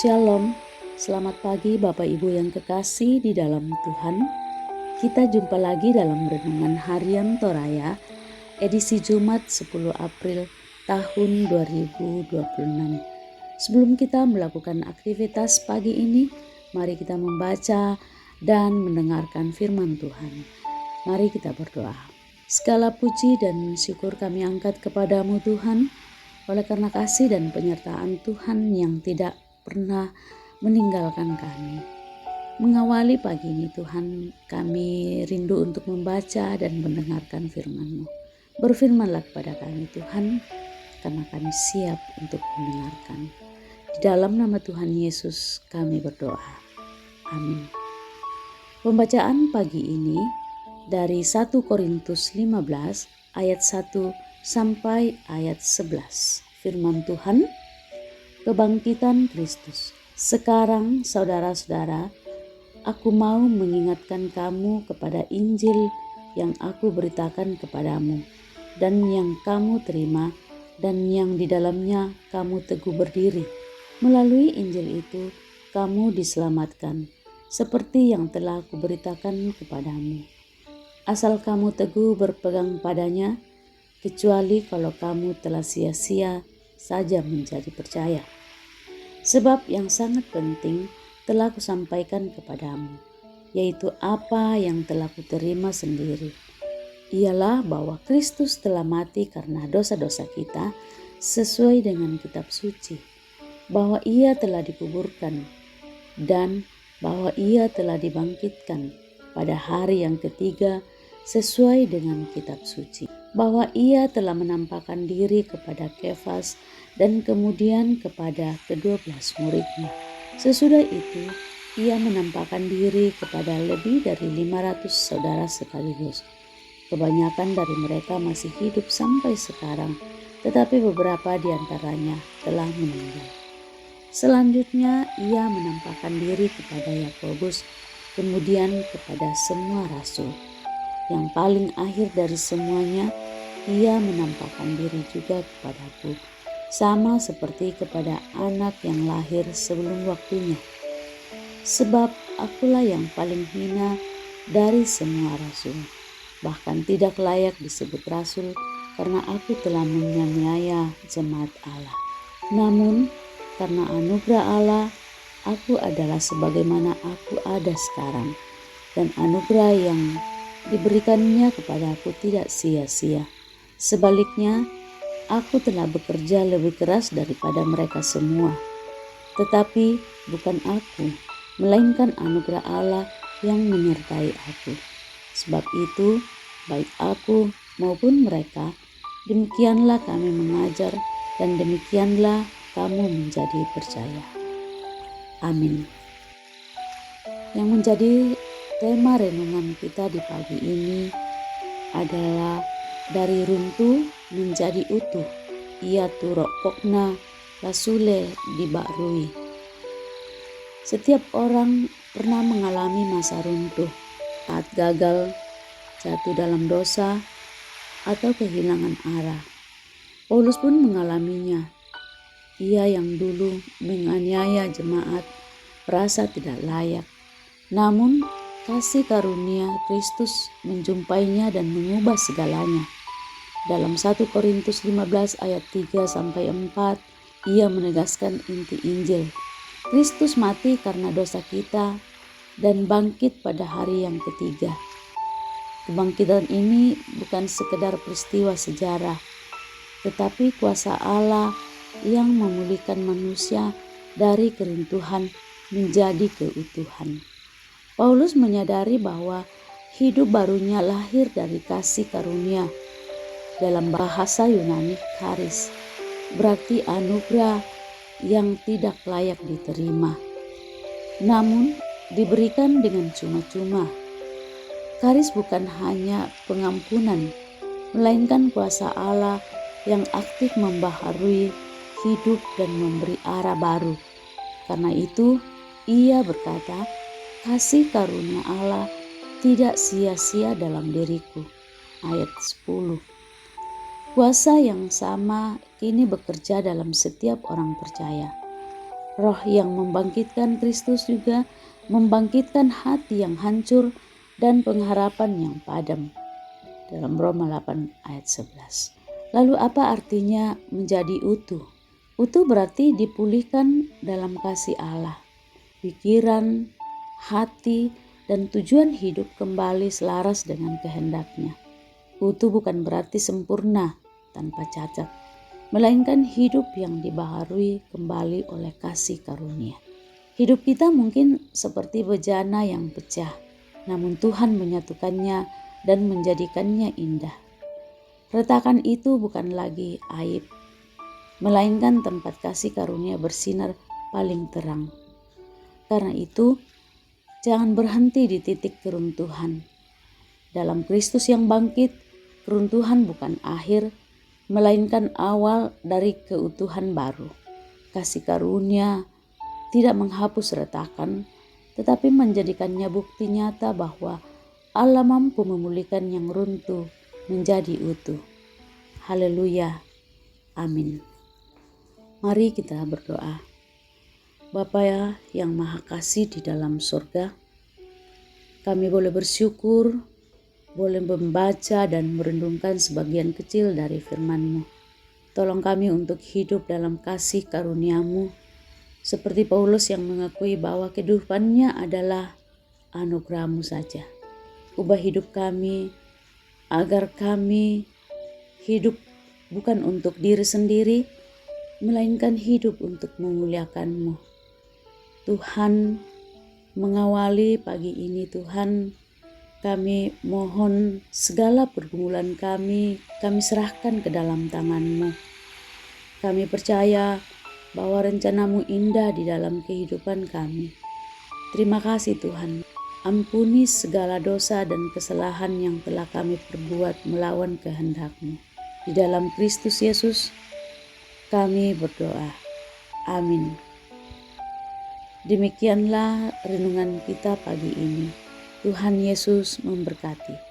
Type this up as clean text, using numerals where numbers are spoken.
Shalom, selamat pagi Bapak Ibu yang kekasih di dalam Tuhan. Kita jumpa lagi dalam Renungan Harian Toraya, edisi Jumat 10 April tahun 2026. Sebelum kita melakukan aktivitas pagi ini, mari kita membaca dan mendengarkan firman Tuhan. Mari kita berdoa. Segala puji dan syukur kami angkat kepadamu Tuhan, oleh karena kasih dan penyertaan Tuhan yang tidak pernah meninggalkan kami. Mengawali pagi ini Tuhan, kami rindu untuk membaca dan mendengarkan firman-Mu. Berfirmanlah kepada kami Tuhan, karena kami siap untuk mendengarkan. Di dalam nama Tuhan Yesus kami berdoa. Amin. Pembacaan pagi ini dari 1 Korintus 15 ayat 1 sampai ayat 11. Firman Tuhan, kebangkitan Kristus. Sekarang saudara-saudara, aku mau mengingatkan kamu kepada Injil yang aku beritakan kepadamu dan yang kamu terima dan yang di dalamnya kamu teguh berdiri. Melalui Injil itu kamu diselamatkan, seperti yang telah aku beritakan kepadamu. Asal kamu teguh berpegang padanya, kecuali kalau kamu telah sia-sia saja menjadi percaya. Sebab yang sangat penting telah kusampaikan kepadamu, yaitu apa yang telah kuterima sendiri. Ialah bahwa Kristus telah mati karena dosa-dosa kita sesuai dengan kitab suci, bahwa ia telah dikuburkan, dan bahwa ia telah dibangkitkan pada hari yang ketiga sesuai dengan kitab suci, bahwa ia telah menampakkan diri kepada Kefas dan kemudian kepada ke-12 muridnya. Sesudah itu ia menampakkan diri kepada lebih dari 500 saudara sekaligus. Kebanyakan dari mereka masih hidup sampai sekarang, tetapi beberapa di antaranya telah meninggal. Selanjutnya ia menampakkan diri kepada Yakobus, kemudian kepada semua rasul. Yang paling akhir dari semuanya, ia menampakkan diri juga kepadaku, sama seperti kepada anak yang lahir sebelum waktunya. Sebab akulah yang paling hina dari semua rasul, bahkan tidak layak disebut rasul karena aku telah menganiaya jemaat Allah. Namun karena anugerah Allah, aku adalah sebagaimana aku ada sekarang, dan anugerah yang diberikannya kepadaku tidak sia-sia. Sebaliknya, aku telah bekerja lebih keras daripada mereka semua. Tetapi bukan aku, melainkan anugerah Allah yang menyertai aku. Sebab itu, baik aku maupun mereka, demikianlah kami mengajar dan demikianlah kamu menjadi percaya. Amin. Yang menjadi tema renungan kita di pagi ini adalah dari runtuh menjadi utuh, ia turok pokna lasule dibakrui. Setiap orang pernah mengalami masa runtuh saat gagal, jatuh dalam dosa, atau kehilangan arah. Paulus pun mengalaminya. Ia yang dulu menganiaya jemaat merasa tidak layak. Namun kasih karunia Kristus menjumpainya dan mengubah segalanya. Dalam 1 Korintus 15 ayat 3-4, ia menegaskan inti Injil. Kristus mati karena dosa kita dan bangkit pada hari yang ketiga. Kebangkitan ini bukan sekedar peristiwa sejarah, tetapi kuasa Allah yang memulihkan manusia dari keruntuhan menjadi keutuhan. Paulus menyadari bahwa hidup barunya lahir dari kasih karunia. Dalam bahasa Yunani, charis berarti anugerah yang tidak layak diterima, namun diberikan dengan cuma-cuma. Charis bukan hanya pengampunan, melainkan kuasa Allah yang aktif membaharui hidup dan memberi arah baru. Karena itu, ia berkata, kasih karunia Allah tidak sia-sia dalam diriku. Ayat 10. Kuasa yang sama kini bekerja dalam setiap orang percaya. Roh yang membangkitkan Kristus juga membangkitkan hati yang hancur dan pengharapan yang padam. Dalam Roma 8 ayat 11. Lalu apa artinya menjadi utuh? Utuh berarti dipulihkan dalam kasih Allah. Pikiran, hati, dan tujuan hidup kembali selaras dengan kehendak-Nya. Utuh bukan berarti sempurna tanpa cacat, melainkan hidup yang dibaharui kembali oleh kasih karunia. Hidup kita mungkin seperti bejana yang pecah, namun Tuhan menyatukannya dan menjadikannya indah. Retakan itu bukan lagi aib, melainkan tempat kasih karunia bersinar paling terang. Karena itu, jangan berhenti di titik keruntuhan. Dalam Kristus yang bangkit, keruntuhan bukan akhir, melainkan awal dari keutuhan baru. Kasih karunia tidak menghapus retakan, tetapi menjadikannya bukti nyata bahwa Allah mampu memulihkan yang runtuh menjadi utuh. Haleluya. Amin. Mari kita berdoa. Bapa yang Maha Kasih di dalam surga, kami boleh bersyukur, boleh membaca dan merenungkan sebagian kecil dari firman-Mu. Tolong kami untuk hidup dalam kasih karunia-Mu, seperti Paulus yang mengakui bahwa kehidupannya adalah anugerah-Mu saja. Ubah hidup kami, agar kami hidup bukan untuk diri sendiri, melainkan hidup untuk memuliakan-Mu. Tuhan, mengawali pagi ini Tuhan, kami mohon segala pergumulan kami serahkan ke dalam tangan-Mu. Kami percaya bahwa rencana-Mu indah di dalam kehidupan kami. Terima kasih Tuhan, ampuni segala dosa dan kesalahan yang telah kami perbuat melawan kehendak-Mu. Di dalam Kristus Yesus kami berdoa. Amin. Demikianlah renungan kita pagi ini. Tuhan Yesus memberkati.